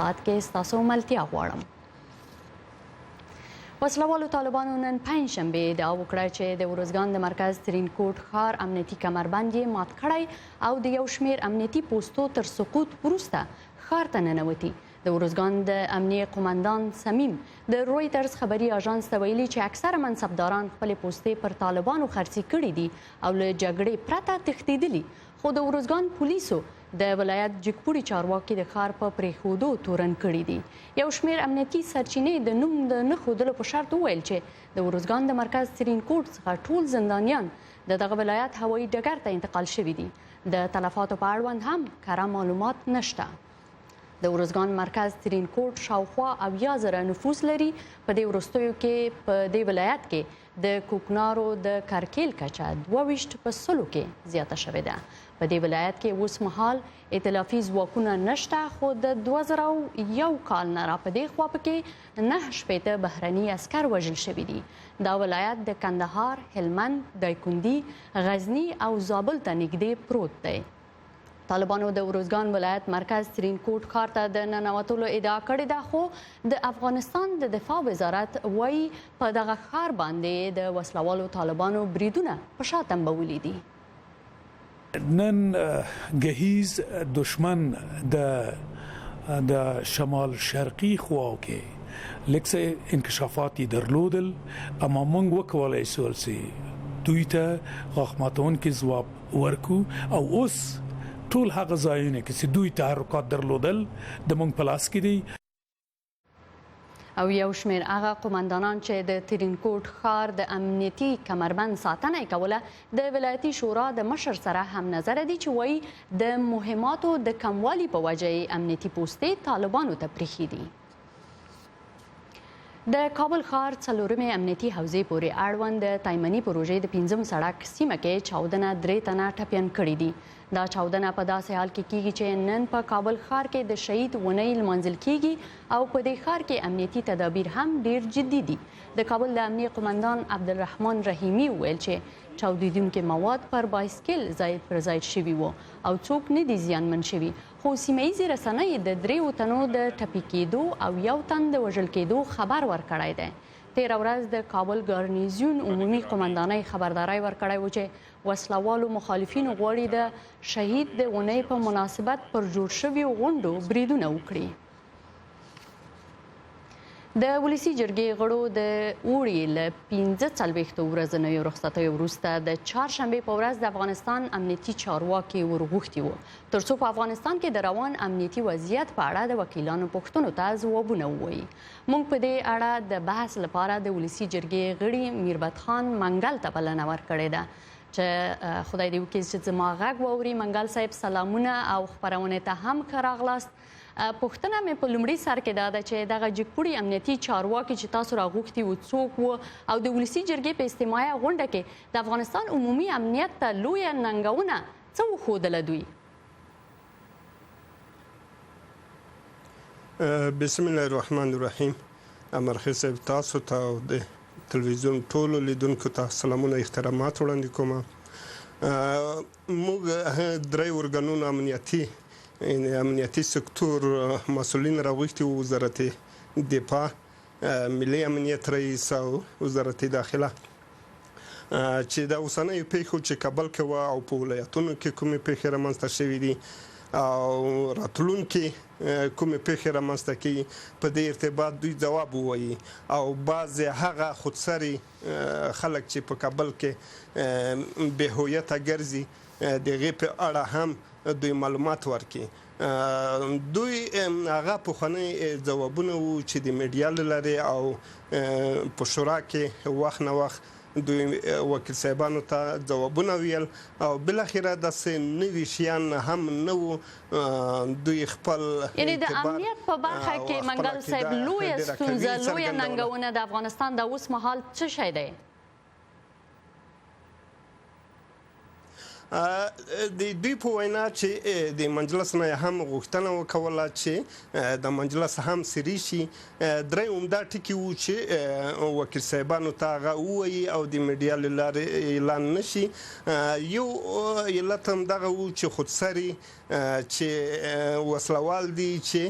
ساعت کې ستاسو ملتیا غواړم. وسلوالو طالبانو نن پنجشنبې دعا وکړه چې د ارزګان د مرکز ترینکوټ ښار امنیتي کمربند یې مات کړی او د یو شمېر امنیتي پوستو تر سقوط وروسته ښار ته ننوتي. د ارزګان د امنیه قومندان سمیم د رویټرز خبري اژانس ته ویلي چې اکثره منصبداران خپلې پوستې پر طالبانو خرڅې کړي دي او له جګړې پرته تښتېدلي، خو د ارزګان پولیسو د ولایت جګپوړي چارواکي د ښار په پرېښودو تورن کړي دي. یو شمېر امنیتي سرچینې د نوم د نه ښودلو په شرط وویل چې د ارزګان د مرکز ترینکوټ څخه ټول زندانیان د دغه ولایت هوایي ډګر ته انتقال شوي دي. د تلفاتو په اړوند هم کره معلومات نشته. د ارزګان مرکز ترینکوټ شاوخوا 80,000 نفوس لري. په دې وروستیو کې په دې ولایت کې د کوکنارو د کرکیل کچه 22% کې زیاته شوې ده. په دې ولایت کې اوس مهال ائتلافي ځواکونه نشته، خو د 2001 کال نه را په دې خوا پکې 9 بهرني عسکر وژل شوي دي. دا ولایت د کندهار، هلمند، دایکنډي، غزني او زابل ته نږدې پروت دی. طالبانو د ارزګان ولایت مرکز ترینکوټ ښار ته د ننوتلو ادعا کړې ده، خو د افغانستان د دفاع وزارت وایي په دغه ښار باندې د وسلوالو طالبانو بریدونه په شا تنبولي دي. نن گهیز دشمن د شمال شرقي خواو کې لکه انکشافاتی درلودل، اما موږ وکولای شول چې دوی ته غاښماتون کې ځواب ورکو او اوس ټول هغه ځایونه کې دوی تحرکات درلودل د مونږ په لاس کې دي. او یو شمېر هغه قومندانان چې د ترینکوټ ښار د امنیتي کمربند ساتنه یې کوله د ولایتي شورا د مشر سره هم نظره دي چې وایي د مهماتو د کموالي په وجه یې امنیتي پوستې طالبانو ته پرېښي دي. د کابل ښار څلورمې امنیتي حوزې پورې اړوند د تایمني پروژې د 5م سړک سیمه کې چاودنه 3 تنه ټپیان کړي دي. دا چاودنه په داسې حال کې کیږي چې نن په کابل ښار کې د شهید ونۍ لمانځل کیږي او په دې ښار کې امنیتي تدابیر هم ډیر جدي دي. د کابل د امنیه قومندان عبدالرحمن رحیمي ویل چې چاودیدونکي مواد پر بایسکل زاید پر زاید شوي وو او څوک نه دي زیانمن شوي، خو سیمه ییزې رسنۍ د 3 تنو د ټپي کېدو او 1 تن د وژل کېدو خبر ورکړی دی. تیره ورځ د کابل ګارنیزیون عمومي قومندانۍ خبرداری ورکړی و چې وسلوالو مخالفینو غواړي د شهید د اونۍ په مناسبت پر جوړ شویو غونډو بریدونه وکړي. د ولسي جرګې غړو د اوړي له 45 ورځنیو رخصتیو وروسته د چهارشنبې په ورځ د افغانستان امنیتي چارواکي ورغوښتي وو ترڅو په افغانستان کې د روان امنیتي وضعیت په اړه د وکیلانو پوښتنو ته ځوابونه ووایي. موږ په دې اړه د بحث لپاره د ولسي جرګې غړي میربت خان منګل ته بلنه ورکړې ده چې خدای دې وکړي چې زما غږ واوري. منګل صاحب سلامونه او خپرونې ته هم ښه راغلاست. پوښتنه مې په لومړي سر کې دا ده چې دغه جګپوړي امنیتي چارواکي چې تاسو راغوښتي وو څوک وو او د ولسي جرګې په اجتماعي غونډه کې د افغانستان عمومي امنیت ته لویه ننګونه څه وښودله دوی؟ بسم الله الرحمن الرحیم. امرخیل صاحب تاسو ته او د تلویزیون ټولو لیدونکو ته سلامونه احترامات وړاندې کوم. موږ 3 ارګانونو امنیتي سکتور مسؤلین راغوښتي وو، وزارت دفاع، ملي امنیت رئیس او وزارت داخله، چې د اوسنیو پیښو چې کابل کې وه او په ولایتونو کې کومې پیښې رامنځته شوي دي او راتلونکي کومې پیښې رامنځته کیږي په دې ارتباط دوی ځواب ووایي او بعضې هغه خودسري خلک چې په کابل کې بې هویته ګرځي د هغې په اړه هم دوی معلومات ورکړي. دوی هغه پخواني ځوابونه وو چې د میډیا له لارې او په شورا کې وخت نه وخت دوی وکیل صاحبانو ته ځوابونه ویل او بالاخره داسې نوي شیان هم نه وو. دوی خپل یعنی د امنیت په برخه کې منګل صاحب لویه ستونزه، لویه ننګونه د افغانستان د اوس مهال څه شی دی؟ د دوی په وینا چې د مجلس نه هم غوښتنه وکوله چې د مجلس هم سری شي. درې عمده ټکي وو چې وکیل صاحبانو ته هغه ووایي او د میډیا له لارې اعلان نشي. یو علت هم دغه وو چې خودسري چې وسلوال دي چې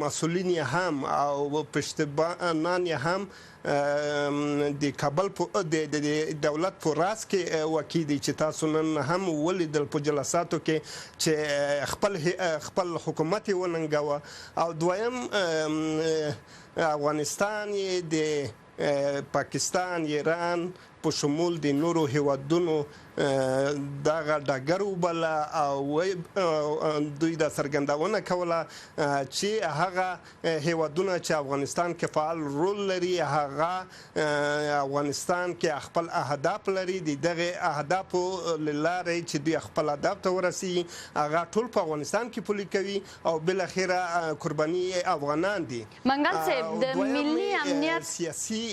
مسؤلین هم او پشتبانان هم د کابل د دولت په راس کې وکیل دي چې تاسو نن هم ولیدل په جلساتو کې چې خپل حکومت وننګوه. او دویم افغانستان د پاکستان، ایران په شمول د نورو هیوادونو دغه ډګر وبله او دوی د څرګندونه کوله چې هغه هیوادونه چې افغانستان کې فعال رول لري، هغه افغانستان کې خپل اهداف لري. د دغه اهدافو له لارې چې دوی خپل اهداف ته ورسي هغه ټول په افغانستان کې پلي کوي او بالاخره قرباني افغانان دي. منګل صاحب د ملي امنیت سیاسي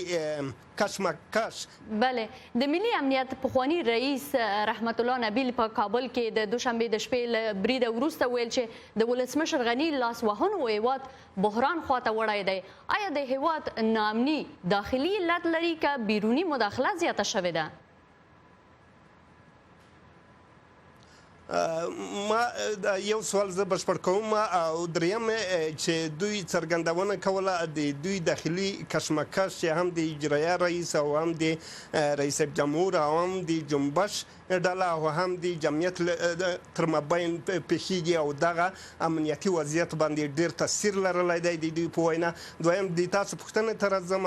کشمکش. بله، د ملي امنیت پخوانی رئیس رحمت الله نبیل په کابل کې د دوشنبه د شپې له بریده وروسته ویل چې د ولسمشر غني لاسوهنو هیواد بحران خواته وړی دی. آیا د هیواد ناامني داخلي علت لري که بیروني مداخله زیاته شوې ده؟ ما یو سوال زه بشپړ کوم او دریم چې دوی څرګندونه کوله د دوی داخلي کشمکش چې هم د اجرایه رئیس او هم د رئیس جمهور او هم د جنبش ډله او هم د جمعیت تر مابین پیښیږي او دغه امنیتي وضعیت باندې ډیر تاثیر لرلی دی د دوی په وینا. دویم د تاسو پوښتنې ته راځم،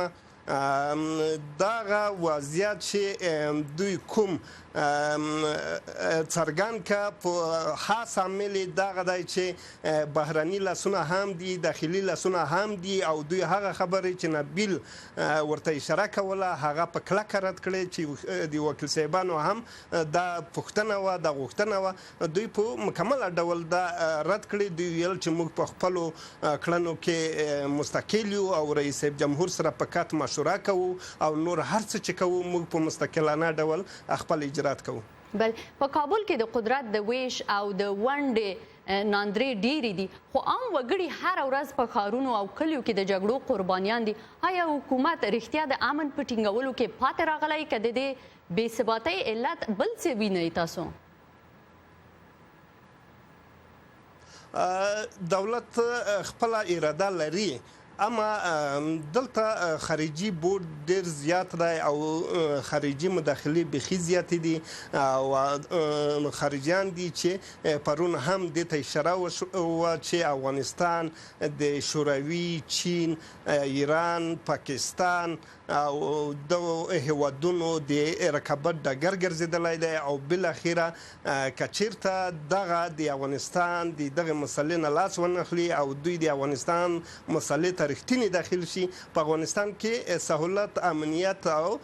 دغه وضعیت چې دوی کوم څرګند که په خاص عامل دغه دی چې بهرني لاسونه هم دي، داخلي لاسونه هم دي او دوی هغه خبرې چې نبیل ورته اشاره کوله هغه په کلکه رد کړې چې د وکیل صاحبانو هم دا پوښتنه وه، دا غوښتنه وه، دوی په مکمله ډول دا رد کړې. دوی ویل چې موږ په خپلو کړنو کې مستقل یو او رئیس جمهور سره په کات مشوره کوو او نور هر څه چې کوو موږ په مستقلانه ډول خپل اجرات کوو. بل په کابل کې د قدرت د ویش او د ونډې ناندرې ډېرې دي، خو عام وګړي هر ورځ په ښارونو او کلیو کې د جګړو قربانیان دي. آیا حکومت رښتیا د امن په ټینګولو کې پاتې راغلی که د دې بې ثباتۍ علت بل څه وینئ تاسو؟ دولت خپله اراده لري، اما دلته خارجي بورډ ډیر زیات دی او خارجي مداخلې بخي زیاتې دي او خارجيان دي چې پرون هم د ته اشاره وه چې افغانستان د شوروي، چین، ایران، پاکستان او د هیوادونو د رقابت ډګر ګرځېدلی دی او بالاخره که چېرته دغه د افغانستان د دغه مسلې نه لاس ونخلي او دوی د افغانستان مسلې ته رښتینې داخل شي، په افغانستان کې سهولت، امنیت او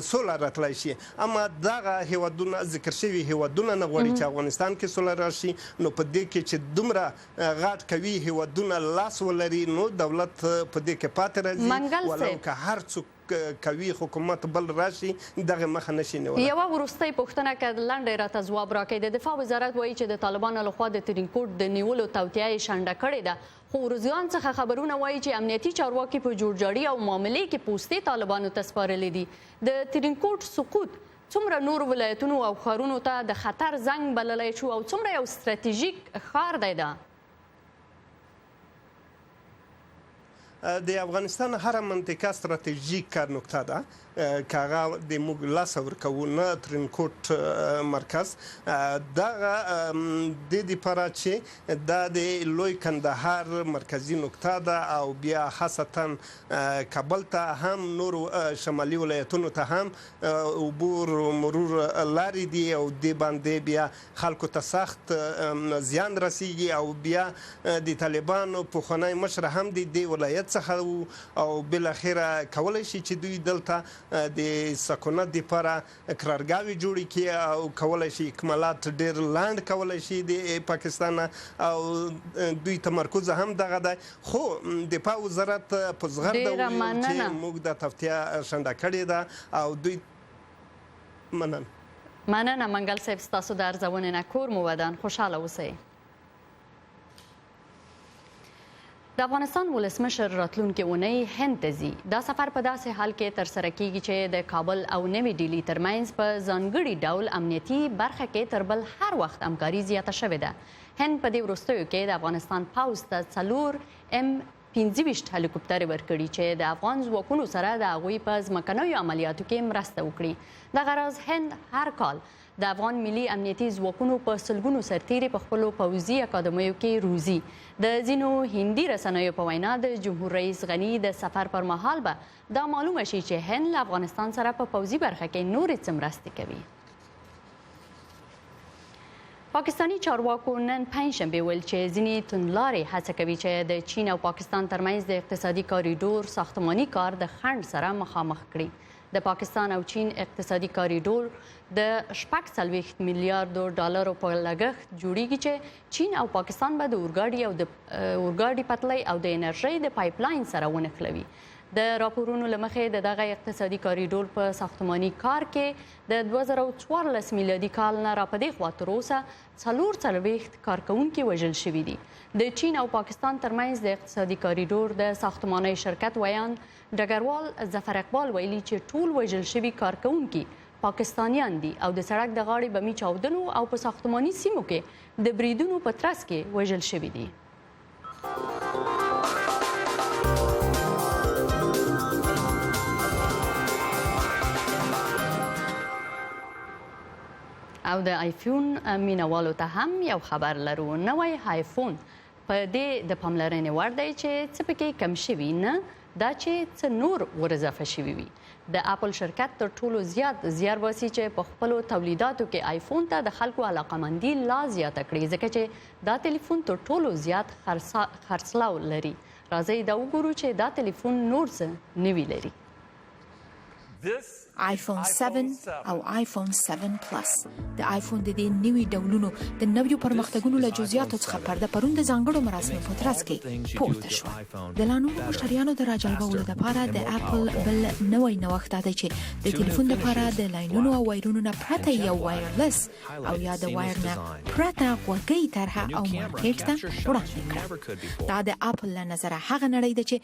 سوله راتلی شي. اما دغه هیوادونه ذکر شوي هیوادونه نه غواړي چې افغانستان کې سوله راشي، نو په دې کې چې دومره غاټ کوي هیوادونه لاس ولري نو دولت په دې کې پاتې راځي، ولو که هر څوک کوي حکومت بل راشي دغه مخه نشي نیولی. یوه وروستۍ پوښتنه که لنډی راته ځواب راکړئ. د دفاع وزارت وایي چې د طالبانو لخوا د ترینکوټ د نیولو توطیه یې شنډه کړې ده، خو ارزګان څخه خبرونه وایي چې امنیتي چارواکي په جوړجاړي او معاملې کې پوستې طالبانو ته سپارلې دي. د ترینکوټ سقوط څومره نور ولایتونو او ښارونو ته د خطر زنګ بللی شو او څومره یو ستراتیژیک ښار دی ده؟ د افغانستان هره منطقه ستراتیژیک نقطه ده که هغه د موږ لاسه ورکوو نه ترینکوټ مرکز دغه د دې دپاره چې دا د لوی کندهار مرکزي نقطه ده او بیا خاصتا کابل ته هم نور شمالي ولایتونو ته هم عبور مرور لارې دي او دې باندې بیا خلکو ته سخت زیان رسیږي او بیا د طالبانو پخوانی مشر هم د دې ولایت څخه او بالاخره کولی شي چې دوی دلته د سکونت دپاره قرارګاوې جوړې کړي او کولی شي اکمالات ډېر لاند کولی شي د پاکستان او دوی تمرکز هم دغه دی. خو دفاع وزارت په زغرده وویل چې موږ د توطیه شنډه کړې ده او دوی مننه منګل صاحب ستاسو د ارزونې نه کور مو ودان خوشحاله اوسئ. د افغانستان ولسمشر راتلونکې اونۍ هند ته ځي. دا سفر په داسې حال کې ترسره کیږي چې د کابل او نوې ډیلي ترمنځ په ځانګړي ډول امنیتي برخه کې تر بل هر وخت همکاري زیاته شوې ده. هند په دې وروستیو کې د افغانستان پوځ ته 4 M25 هلیکوپټر ورکړي چې د افغان ځواکونو سره د هغوی په ځمکنیو عملیاتو کې مرسته وکړي. دغه راز هند هر کال د افغان ملي امنیتي ځواکونو په سلګونو سرتیري په خپلو پوځي اکاډمیو کې روزي. د ځینو هندي رسنیو په وینا د جمهور رئیس غني د سفر پر مهال به دا معلومه شي چې هند له افغانستان سره په پوځي برخه کې نورې څه مرستې کوي. پاکستانی چارواکو نن پنجشنبه ویل چې ځینې توندلارې هڅه کوي چې د چین او پاکستان ترمنځ د اقتصادي کاریډور ساختماني کار د خنډ سره مخامخ کړي. د پاکستان او چین اقتصادي کاریډور د 40 میلیارډ ډالرو په لګښت جوړیږي چې چین او پاکستان به د اورګاډي پټلۍ او د انرژۍ د پایپلاین سره ونښلوي. د راپورونو له مخې د دغه اقتصادي کاریډور په ساختماني کار کې د 2014 میلادي کال نه راپدې خوا تر اوسه 44 کارکوونکي وژل شوي دي. د چین او پاکستان ترمنځ د اقتصادي کاریډور د ساختماني شرکت ویان ډګروال ظفر اقبال ویلي چې ټول وژل شوي کارکوونکي پاکستانیان دي او د سړک د غاړې بمي چاودنو او په ساختماني سیمو کې د بریدونو په ترڅ کې وژل شوي دي. او د آیفون مینوالو ته هم یو خبر لرو. نوی آیفون په دې د پاملرنې وړ دی چې څه پکې کم شوي نه دا چې څه نور ور اضافه شوي وي. د اپل شرکت تر ټولو زیات زیار باسي چې په خپلو تولیداتو کې آیفون ته د خلکو علاقمندي لا زیاته کړي ځکه چې دا تلیفون تر ټولو زیات خرڅلاو لري. راځئ دا وګورو چې دا تلیفون نور څه نوي لري. iPhone 7 او iPhone 7 Plus د iPhone د دې نوي ډولونو د نویو پرمختګونو له جزئیاتو څخه پرده پرون د ځانګړو مراسمو په ترڅ کې پورته شو. د لانو مشتریانو د راجلبولو لپاره د اپل بل نوی نوښت دی چې د ټلیفون لپاره د لاینونو او وایرونو نه پرته یو وایرلس او یا د وایر نه پرته غوږی طرحه او مارکیټ ته وړاندې کړه. دا د اپل له نظره هغه نړۍ ده چې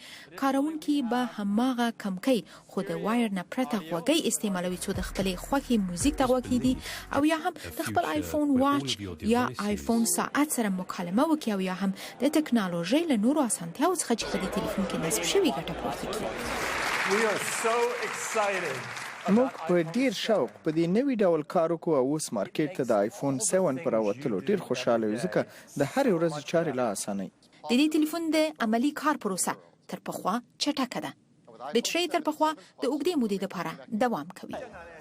کاروونکي به هماغه کمکۍ خو د وایر نه پرته غوږی استعمالوي څو د خپلې خوښې موزیک ته غوږ کیدي او یا هم د خپل آیفون واچ یا آیفون ساعت سره مکالمه وکړي او یا هم د ټکنالوژۍ له نورو اسانتیاوو څخه چې په دې ټلیفون کې نصب شوي ګټه پورته کړي. موږ په ډیر شوق په دې نوي ډول کار وکړو او اوس مارکیټ ته د آیفون 7 پر راوتلو ډیر خوشاله یو ځکه د هر ورځې چارې لا اسانه. د دې ټلیفون د عملی کار پروسه تر پخوا چټکه ده. بیټرۍ تر پخوا د اوږدې مودې لپاره دوام کوي.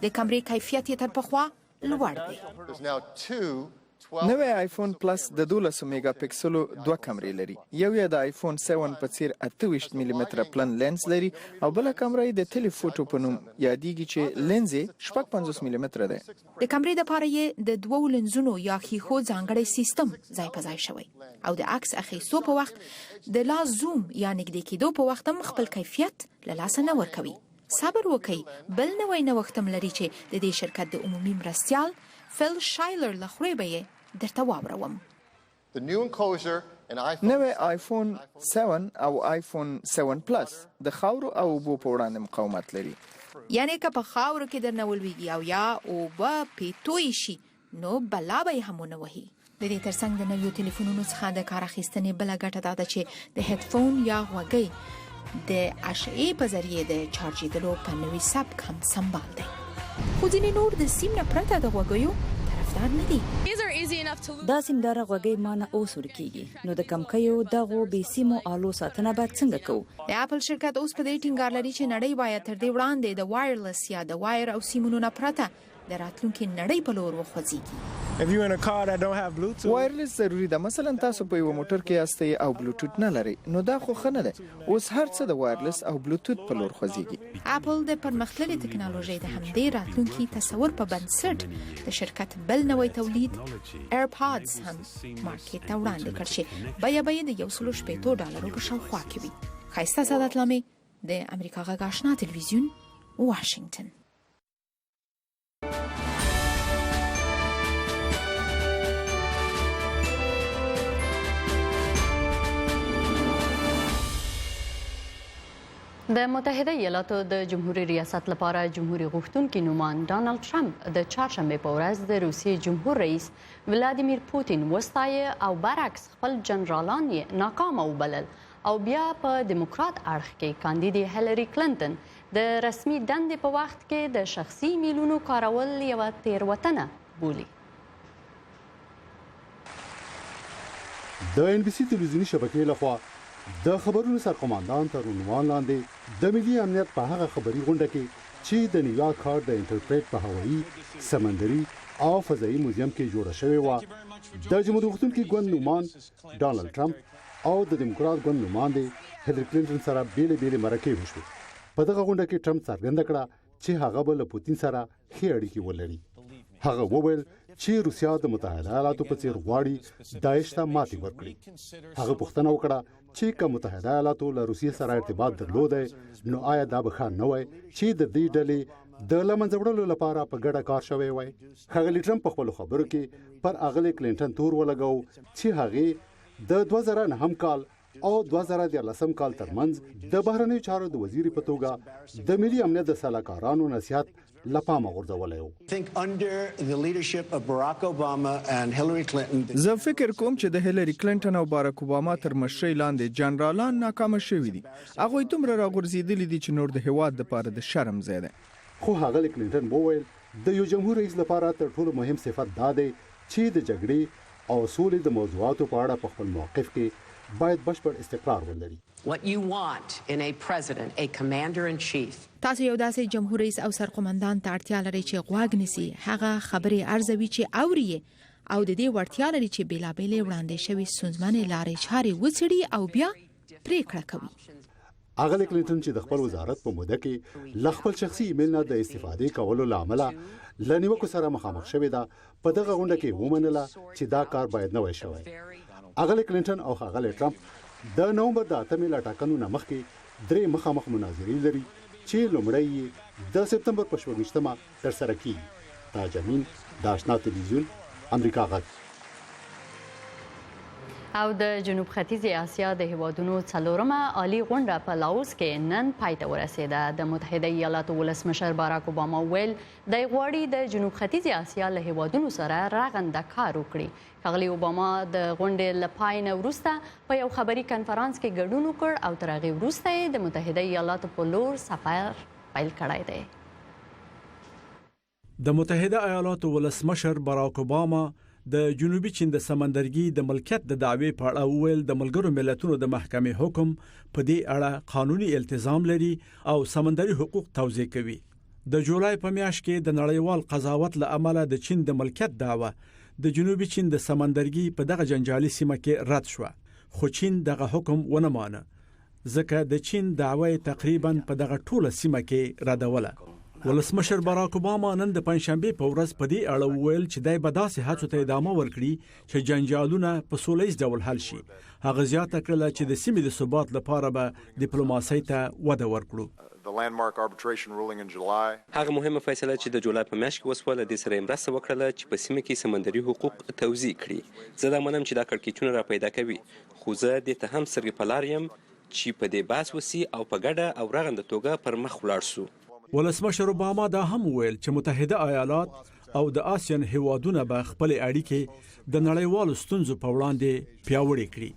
د کمرې کیفیت یې تر پخوا لوړ دی. نوی آیفون پلس د 12 میگا پکسلو 2 کمرې لري. یو یې د آیفون 7 په څیر 28 ملي متره پلن لینز لري او بل کمره یې د ټلیفوټو په نوم یادېږي چې لینز یې 55 ملي متره دی. د کمرې لپاره یې د 2 لنزونو یا ښیښو ځانګړی سیستم ځای په ځای شوی او د عکس اخیستو په وخت د لا زوم یا نږدې کېدو په وخت هم خپل کیفیت له لاسه نه ورکوي. صبر وکړئ، بل نوی نوښت هم لري چې د دې شرکت د عمومي مرستیال فیل شایلر له خولې به یې درته واوروم. نوی آیفون 7 او آیفون 7 پلس د خاورو او اوبو په وړاندې مقاومت لري. یعنی که په خاورو کې درنه ولویږي او یا اوبه پې توی شي نو بلا به یې هم ونه وهي. د دې ترڅنګ د نویو ټلیفونونو څخه د کار اخیستنې بله ګټه دا ده چې د هیډفون یا غوږۍ د اشعې په ذریعې د چارجېدلو په نوي سبک هم سمبال دی. خو ځینې نور د سیم نه پرته د غوږیو طرفدار نه دي. دا سیمدار غوږی مانه اوس ورکیږي نو د کمکیو دغو بې سیمو آلو ساتنه باید څنګه کوو؟ د اپل شرکت اوس په دې ټینګار لري چې نړۍ باید تر دې وړاندې د وایرلس یا د وایر او سیمونو نه پرته د راتلونکي نړۍ په لور وخوځېږي. وایرلس ضروري ده. مثلا تاسو په یو موټر کې یاستئ او بلوټوت نه لري نو دا خو ښه نه ده. اوس هر څه د وایرلس او بلوټوت په لور خوځېږي. اپل د پرمختللې ټکنالوژۍ د همدې راتلونکي تصور په بنسټ د شرکت بل نوی تولید ایرپاډز هم مارکیټ ته وړاندې کړ چې بیه به یې د $150 په شاوخوا کې وي. ښایسته سعادت لامې د امریکا غږ آشنا تلویزیون واشنگټن. د متحده ایالاتو د جمهوریت ریاست لپاره جمهوریت غوښتونکي نومان ډانلډ ټرمپ د چهارشنبه په ورځ د روسیې جمهور رئیس ولادیمیر پوتین وستایه او برعکس خپل جنرالان یې ناکامه وبلل او بیا په دیموکرات اړخ کې کاندیدي هیلری کلینټن د رسمي دندې په وخت کې د شخصي میلونو کارول یوه تېروتنه بولي. د ان بي سي تلویزیونی شبکې لخوا د خبرونو سرقومندان تر عنوان لاندې د ملي امنیت په هغه خبري غونډه کې چې د نیویارک ښار د انټرپریټ په هوایي سمندري او فضایي موزیم کې جوړه شوې وه د جمهوریت غوښتونکي ګوند نومان ډانلډ ټرمپ او د دیموکرات ګوند نماینده هیلری کلینټن سره بیلې مرکې وشوې. په دغه غونډه کې ټرمپ څرګنده کړه چې هغه به له پوتین سره ښې اړیکې ولري. هغه وویل چې روسیا د متحده ایالاتو په څیر غواړي داعش ته ماتې ورکړي. هغه پوښتنه وکړه چې که متحده ایالاتو له روسیې سره ارتباط درلودی نو آیا دا به ښه نه وای چې د دې ډلې د له منځه وړلو لپاره په ګډه کار شوی وای. ښاغلي ټرمپ په خپلو خبرو کې پر اغلې کلینټن تور ولګاو چې هغې د 2009 کال او 2013 کال ترمنځ د بهرنیو چارو د وزیر په توګه د ملي امنیت د سلاکارانو نصیحت لپامه غورځولی و. زه فکر کوم چې د هیلری کلینټن او باراک اوباما تر مشرۍ لاندې جنرالان ناکامه شوي دي. هغوی دومره راغورځېدلي دي چې نور د هیواد دپاره د شرم ځای دی. خو ښاغلي کلینټن وویل د یو جمهور رئیس لپاره تر ټولو مهم صفت دا دی چې د جګړې او سولې د موضوعاتو په اړه په خپل موقف کې باید بشپړ استقرار ولري. What you want in a president, a commander in chief. تاسو یو داسې جمهور رئیس او سرقومندان ته اړتیا لرئ چې غوږ نیسي، هغه خبرې ارزوي چې اوري او د دې وړتیا لري چې بیلابېلې وړاندې شوي ستونزمنې لارې چارې وڅېړي او بیا پریکړه کوي. اغلې کلینټن چې د خپل وزارت په موده کې ل خپل شخصي ایمیل نه د استفادې کولو لامل لنیوکو سره مخامخ شوې ده په دغه غونډه کې ومنله چې دا کار باید نه وای شوی. اغلې کلینټن او ښاغلی ټرمپ د نومبر د 8 له ټاکنو نه مخکې درې مخامخ مناظرې لري چې لومړی د سپتمبر په 24مه ترسره کیږي. تاج امین د آشنا تلویزیون امریکا غږ. او د جنوب ختیځ اسیا د هیوادونو څلورمه عالی غونډه په لاوس کې نن پای ته ورسېده. د متحده ایالاتو ولسمشر باراک اوباما ویل د غواړي د جنوب ختیځ اسیا له هیوادونو سره رغنده کار وکړي. ښاغلي اوباما د غونډې له پای نه وروسته په یو خبري کنفرانس کې ګډون وکړ او تر هغې وروسته یې د متحده ایالاتو په لور سفر پیل کړی دی. د متحده ایالاتو ولسمشر باراک اوباما د جنوبي چین د سمندرګي د ملکیت د دعوې په اړه وویل د ملګرو ملتونو د محکمې حکم په دې اړه قانوني التزام لري او سمندري حقوق توضیح کوي. د جولای په میاشت کې د نړیوال قضاوت له امله د چین د ملکیت دعوه د جنوبي چین د سمندرګي په دغه جنجالي سیمه کې رد شو، خو چین دغه حکم ونه مانه ځکه د چین دعوه تقریبا په دغه ټوله سیمه کې ردوله. ولسمشر باراک اوباما نن د پنځشنبه په ورځ په دې اړه وویل چې دای به داسې هڅو ته ادامه ورکړي چې جنجالونه په سولهییز ډول حل شي. هغه زیاته کړه چې د سیمې د ثبات لپاره به ډیپلوماسۍ ته وده ورکړو. هغه مهمه فیصله چې د جولای په میاشت کې وسوه له دې سره مرسته وکړه چې په سیمه کې سمندري حقوق توزیع کړي. زه دا منم چې دا کړکېچونه را پیدا کوي، خو زه دې ته هم سترګې په لار یم چې په دې بحث وسي او په ګډه او رغنده توګه پر مخ ولاړ سو. ولسمشر اوباما دا هم ویل چې متحده ایالات او د آسیان هیوادونه به خپل اړیکې د نړیوالو ستونزو په وړاندې پیاوړې کړي.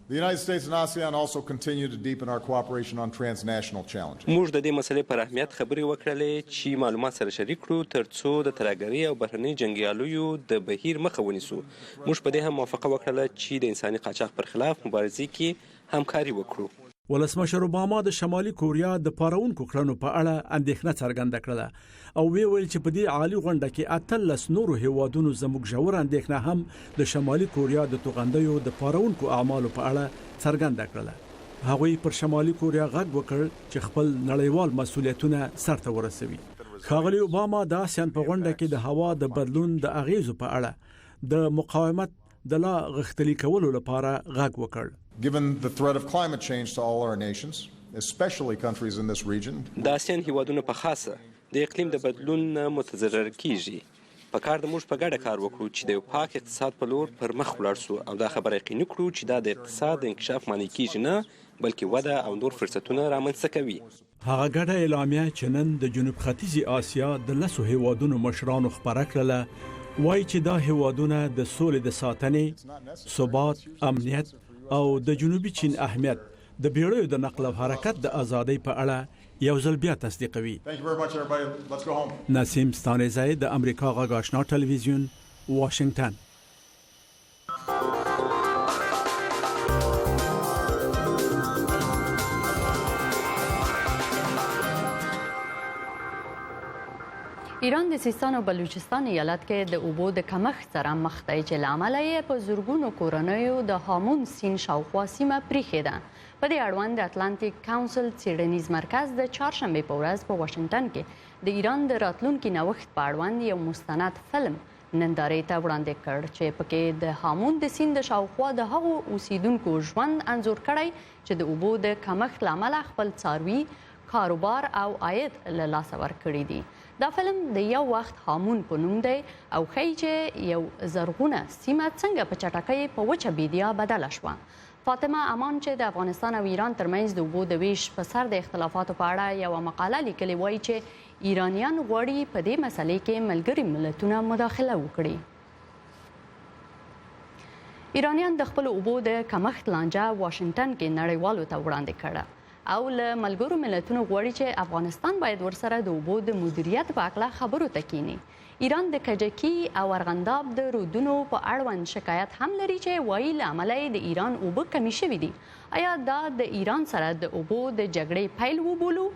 موږ د دې مسلې پر اهمیت خبرې وکړلې چې معلومات سره شریک کړو ترڅو د ترهګرۍ او بهرنۍ جنګیالیو د بهیر مخه ونیسو. موږ په دې هم موافقه وکړله چې د انساني قاچاق پر خلاف مبارزې کې همکاري وکړو. ولسمشر اوباما د شمالي کوریا د پارونکو کړنو په اړه اندېښنه څرګنده کړه او ویل چې په دې عالی غونډه کې 18 نورو هیوادونو زموږ ژور اندېښنه هم د شمالي کوریا د توغندیو د پارونکو اعمالو په اړه څرګنده کړه. هغوی پر شمالي کوریا غږ وکړ چې خپل نړیوال مسؤلیتونه سرته ورسوي. ښاغلي اوباما د آسیان په غونډه کې د هوا د بدلون د اغیزو په اړه د مقاومت د لا غښتلي کولو لپاره غږ وکړ. Given the threat of climate change to all our nations, especially countries in this region, د آسیان هیوادونو په خاصه د اقلیم د بدلون متضرر کیږي. په کار د موږ په ګډه کار وکړو چې د یو پاک اقتصاد په لور پر مخ ولاړ سو او دا خبره یقیني کړو چې دا د اقتصاد د انکشاف معنی کیږي نه بلکې وده او نور فرصتونه رامنځته کوي. هغه ګډه اعلامیه چې نن د جنوب ختیځي آسیا د 10 هیوادونو مشرانو خبره کړله وایي چې دا هیوادونه د سولې د ساتنې، ثبات، امنیت او د جنوبي چین اهمیت د بیړیو د نقل او حرکت د ازادۍ په اړه یو ځل بیا تصدیقوي. نسیم ستانزی د امریکا غږ آشنا ټلویزیون، واشنگتن. ایران د سیستان او بلوچستان ایالت کې د اوبو د کمښت سره مخ دی چې له امله یې په زرګونو کورنیو د هامون سیند شاوخوا سیمه پریښې ده. په دې اړوند د اتلانتیک کاونسل څیړنیز مرکز د چهارشنبې په ورځ په واشنگټن کې د ایران د راتلونکي نوښت په اړوند یو مستند فلم نندارې ته وړاندې کړ چې پکې د هامون د سیند شاوخوا د هغو اوسیدونکو ژوند انځور کړی چې د اوبو د کمښت له امله خپل څاروي، کاروبار او عاید له لاسه ورکړي دي. دا فلم د یو وخت هامون په نوم دی او ښیي چې یو زرغونه سیمه څنګه په چټکۍ په وچه بیدیا بدله شوه. فاطمه امان چې د افغانستان او ایران ترمنځ د اوبو د ویش په سر د اختلافاتو په اړه یوه مقاله لیکلې وایي چې ایرانیان غواړي په دې مسلې کې ملګري ملتونه مداخله وکړي. ایرانیان د خپل اوبو د کمښت لانجه واشنګټن کې نړیوالو ته وړاندې کړه او له ملګرو ملتونو غواړي چې افغانستان باید ورسره د اوبو د مدیریت په اړه خبرو ته کینی. ایران د کجکي او ارغنداب د رودونو په اړوند شکایت هم لري چې وایي له امله د ایران اوبه کمی شوي دي. آیا دا د ایران سره د اوبو د جګړې پیل وبولو؟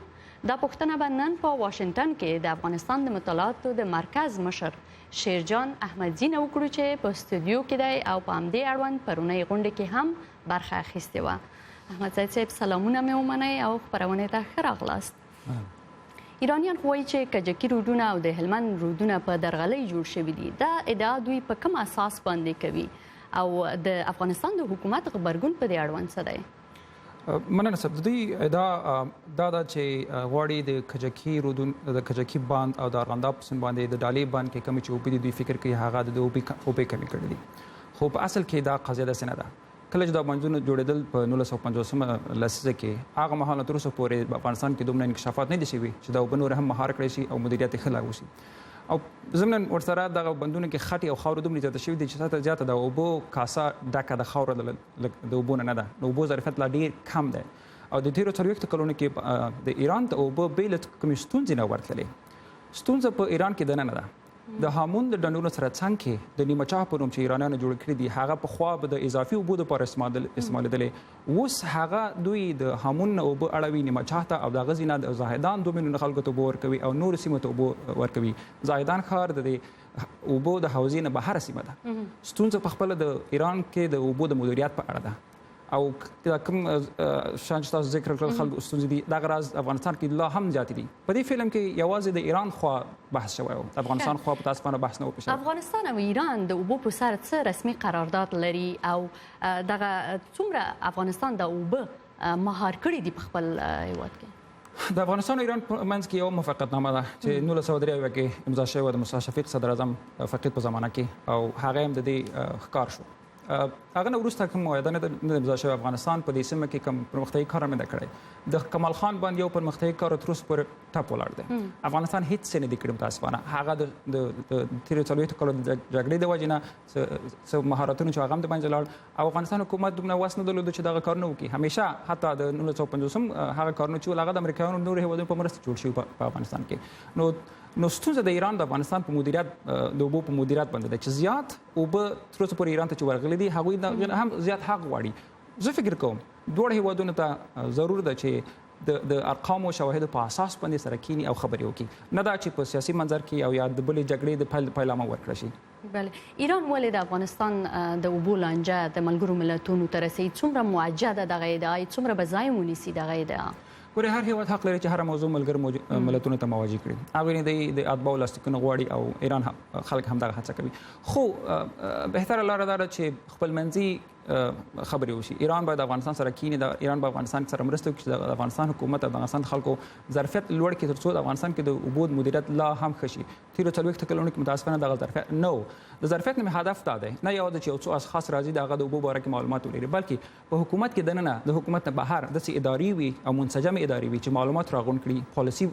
دا پوښتنه به نن په واشنګټن کې د افغانستان د مطالعاتو د مرکز مشر شیرجان احمدزي نه وکړو چې په استودیو کې دی او په همدې اړوند پرونۍ غونډه کې هم برخه اخیستې وه. احمد زید صاحب سلامونه مې ومنئ او خپرونې ته ښه راغلاست. ایرانیان وایي چې کجکي رودونه او د هلمند رودونه په درغلۍ جوړ شوي دي. دا ادعا دوی په کوم اساس باندې کوي او د افغانستان د حکومت غبرګون په دې اړوند څه دی؟ مننه صاحب. د دوی ادعا دا ده چې غواړي د کجکي رودون د کجکي باند او د ارغنداب سیند باندې د ډالۍ باند کې کمی چې اوبه دي دوی فکر کوي هغه د اوبه کمی کړي دي. خو په اصل کې دا قضیه داسې نه ده. کله چې دا بندونه جوړېدل په 1950 لسیزه کې هغه مهال تر اوسه پورې په افغانستان کې دومره انکشافات نه دي شوي چې دا اوبه نور هم مهار کړی شي او مدیریت یې ښه لاګو شي. او ضمن ورسره دغه بندونه کې خټې او خاورې دومره زیاته شوي دي چې زیاته د اوبو کاسه ډکه د خاورو د اوبو نه ده. د اوبو ظرفیت لا ډېر کم دی او د تېرو 40 کلونو کې د ایران د اوبو بې له کومې ستونزې نه ورتللې. ستونزه په ایران کې دننه ده. د هامون د ډنډونو سره څنګ کې د نیمه چاه په نوم چې ایرانیانو جوړ کړي دي هغه پخوا به د اضافي اوبو دپاره استعمالېدلې. اوس هغه دوی د هامون نه اوبه اړوي نیمه چاه ته او د هغه ځای نه د زاهدان 2 میلیونه خلکو ته اوبه ورکوي او نورو سیمو ته اوبه ورکوي. زاهدان ښار د اوبو د حوزې نه بهره سیمه ده. ستونزه په خپله د ایران کې د اوبو د مدیریت په اړه ده او کوم شان چې تاسو ذکر کړل خلکو ستونزې دي دغه راز افغانستان کې لا هم زیاتې دي. په دې فلم کې یوازې د ایران خوا بحث شوی و، افغانستان خوا په تاسفانه بحث نه و پېښ. افغانستان او ایران د اوبو په سر څه رسمي قرارداد لري او دغه څومره افغانستان د اوبه مهار کړي دي په خپل هیواد کې؟ د افغانستان او ایران منځ کې یو موافقتنامه ده چې 1993 کې امضا شوې د موسی شفیق صدر اعظم فقید په زمانه کې او هغه هم د دې ښکار شو. هغه نه وروسته کوم معاهده نه امضا شوې. افغانستان په دې سیمه کې کوم پرمختیایي کار هم نه کړی. د کمال خان باندې یو پرمختیایي کار تر اوسه پورې ټپ ولاړ دی. افغانستان هیڅ څه نه دی کړی متاسفانه. هغه د تیرو 40 کلونو د جګړې د وجې نه څه مهارتونه چې هغه هم د منځه لاړ او افغانستان حکومت دومره وس نه درلود چې دغه کارونه وکړي. همیشه حتی د 1950 هغه کارونه چې هغه د امریکایانو نورو هیوادونو په مرسته جوړ شوي په افغانستان کې. نو ستونزه د ایران د افغانستان په مدیریت د اوبو په مدیریت باندې ده چې زیات اوبه تر اوسه پورې ایران ته چې ورغلي دي هغوی هم زیات حق غواړي. زه فکر کوم دواړه هیوادونو ته ضرور ده چې د ارقام او شواهدو په اساس باندې سره کینی او خبرې وکړي، نه دا چې په سیاسي منظر کې او یا د بلې جګړې د پیلامه ورکړل شي. بله، ایران ولې د افغانستان د اوبو لانجه د ملګرو ملتونو ته رسوي؟ څومره موجه ده دغه ادعا؟ څومره به ځای ونیسي دغه ادعا؟ ګورې هر هیواد حق لري چې هر موضوع ملګرو ملتونو ته مواجه کړي. هغوی د اتباعو لاسلیکونه غواړي او ایران خلک هم دغه هڅه کوي. خو بهتره لاره دا ده چې خپلمنځي خبرې وشي. ایران باید افغانستان سره کینی، د ایران په افغانستان سره مرسته وکړي، د افغانستان حکومت او د افغانستان خلکو ظرفیت لوړ کړي ترڅو د افغانستان کې د اوبو مدیریت لا هم ښه شي. تیرو 40 کلونو کې متاسفانه دغه ظرفیت نه و. د ظرفیت نه هدف دا دی نه یوازې چې یو څو اشخاص راځي دغه د اوبو باره کې معلومات ولري، بلکې په حکومت کې دننه د حکومت نه بهر داسې ادارې وي او منسجمې ادارې وي چې معلومات راغونډ کړي، پالیسي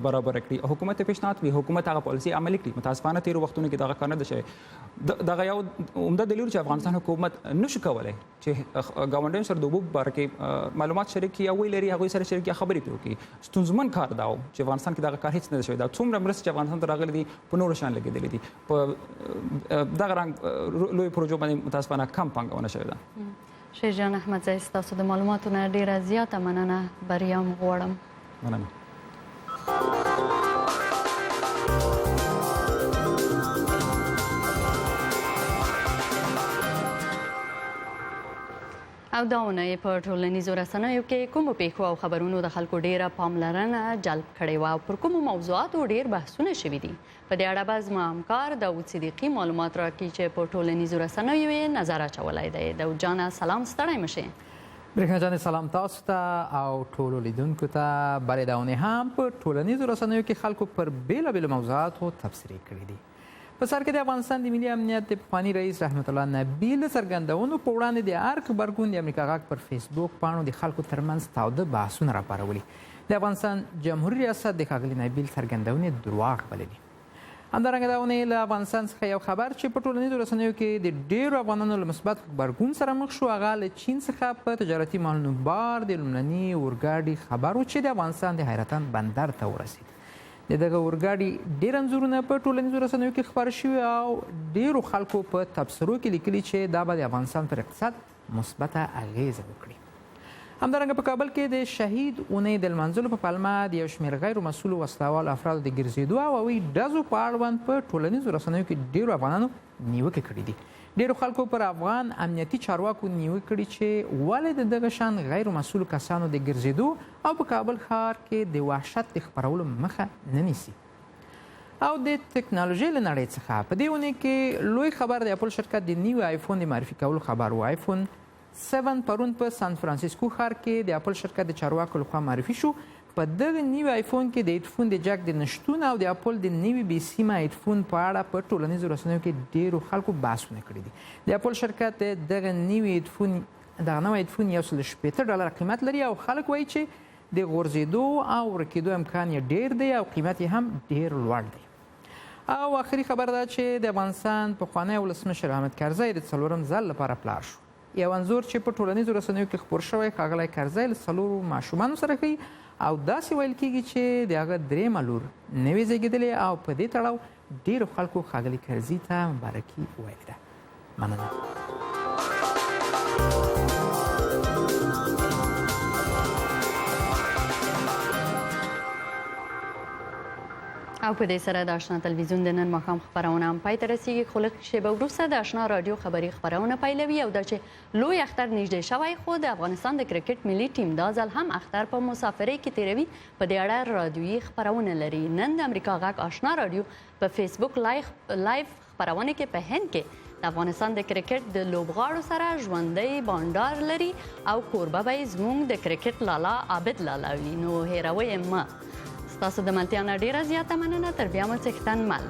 برابر کړي او حکومت ته پیشنهاد وي، حکومت هغه پالیسي عملي کړي. متاسفانه تیرو وختونو کې دغه کار نه دی شوی. دغه یو عمده دلیل چې افغانستان حکومت نشي کولای چې ګاونډیانو سره د اوبو باره کې معلومات شریک کړي او ویلري هغوی سره شریک خبرې پرې وکړي. ستونزمن کار دا و چې افغانستان کې دغه کار هیڅ نه دی شوی. دا څومره مرستې چې افغانستان ته راغلي دي په نورو شان لګېدلې دي، په دغه رنګ لوی پروژو باندې متاسفانه کم پانګونه شوې ده. شیر جان احمدزی، ستاسو د معلوماتو نه ډیره زیاته مننه. بریا مو غواړم. مننه. او دا اونۍ په ټولنیزو رسنیو کې کومو پیښو او خبرونو د خلکو ډیره پاملرنه جلب کړې وه او پر کومو موضوعاتو ډیر بحثونه شوي دي. په دې اړه به زما همکار داود صدیقي معلومات راکړي چې په ټولنیزو رسنیو یې نظر اچولی دی. داود جانه سلام، ستړی مه شئ. برېښنا جانې سلام تاسو ته او ټولو لیدونکو ته. بلې دا اونۍ هم په ټولنیزو رسنیو کې خلکو پر بیلابیلو موضوعاتو تبصرې کړي دي. په سر کې د افغانستان د ملي امنیت د پخواني رئیس رحمت الله نبی له څرګندونو په وړاندې د هر غبرګون د امریکا غږ پر فیسبوک پاڼو د خلکو ترمنځ تاوده بحثونه راپارولي. د افغانستان جمهوریت ریاست د ښاغلي نبی څرګندونې دروغ بللي. همدارنګه دا اونۍ له افغانستان څخه یو خبر چې په ټولنیزو رسنیو کې د ډیرو افغانانو له مثبت غبرګون سره مخ شو، هغه له چین څخه په تجارتي مالونو بار د لومړني اورګاډي خبر و چې د افغانستان د حیرتان بندر ته ورسید. دغه اورګاډي ډیر انځورونه په ټولنیزو رسنیو کې خپاره شوي او ډیرو خلکو په تبصرو کې لیکلي چې دا به د افغانستان پر اقتصاد مثبته اغیزه وکړي. همدارنګه په کابل کې د شهید اونۍ د لمانځلو په پلمه د یو شمېر غیر مسؤلو وسلوال افرادو د ګرځېدو او هوایي ډزو په اړوند په ټولنیزو رسنیو کې ډیرو افغانانو نیوکې کړي دي. ډیرو خلکو پر افغان امنیتي چارواکو نیوکې کړي چې ولې د دغه شان غیر مسؤلو کسانو د ګرځېدو او په کابل ښار کې د وحشت د خپرولو مخه نه نیسي. او د ټکنالوژۍ له نړۍ څخه په دې اونۍ کې لوی خبر د اپل شرکت د نوي آیفون د معرفي کولو خبر و. آیفون 7 پرون په سان فرانسیسکو ښار کې د اپل شرکت د چارواکو لخوا معرفي شو. په دغه نوي آیفون کې د هیډفون د جک د نشتون او د اپل د نوي بې سیمه هیډفون په اړه په ټولنیزو رسنیو کې ډیرو خلکو بحثونه کړي دي. د اپل شرکت دغه نوي هیډفون $160 قیمت لري او خلک وایي چې د غورځېدو او ورکېدو امکان یې ډیر دی او قیمت یې هم ډیر لوړ دی. او آخري خبر دا چې د افغانستان پخوانی ولسمشر حامد کرزی د 4م ځل لپاره پلار شو. یو انځور چې په ټولنیزو رسنیو کې خپور شوی ښاغلی کرزی له 4 ماشومانو سره ښیي او داسې ویل کېږي چې د هغه 3مه لور نوې زیږېدلې او په دې تړاو ډیرو خلکو ښاغلي کرزي ته مبارکي ویلې ده. مننه. او په دې سره د آشنا تلویزیون د نن ماښام خپرونه هم پای ته رسیږي، خو لږ شیبه وروسته د آشنا رادیو خبري خپرونه پیلوي او دا چې لوی اختر نږدې شوی خو د افغانستان د کرکټ ملي ټیم دا ځل هم اختر په مسافرۍ کې تیروي. په دې اړه رادیویي خپرونه لري. نن د امریکا غږ آشنا رادیو په فیسبوک لایف خپرونه کې په هند کې د افغانستان د کرکټ د لوبغاړو سره ژوندۍ بانډار لري او کوربه به یې زموږ د کرکټ لالا عابد لالا وي. نو هېروئ یې مه. ستاسو د ملتیا نه ډیره زیاته مننه. تر بیا مو څښتن مل.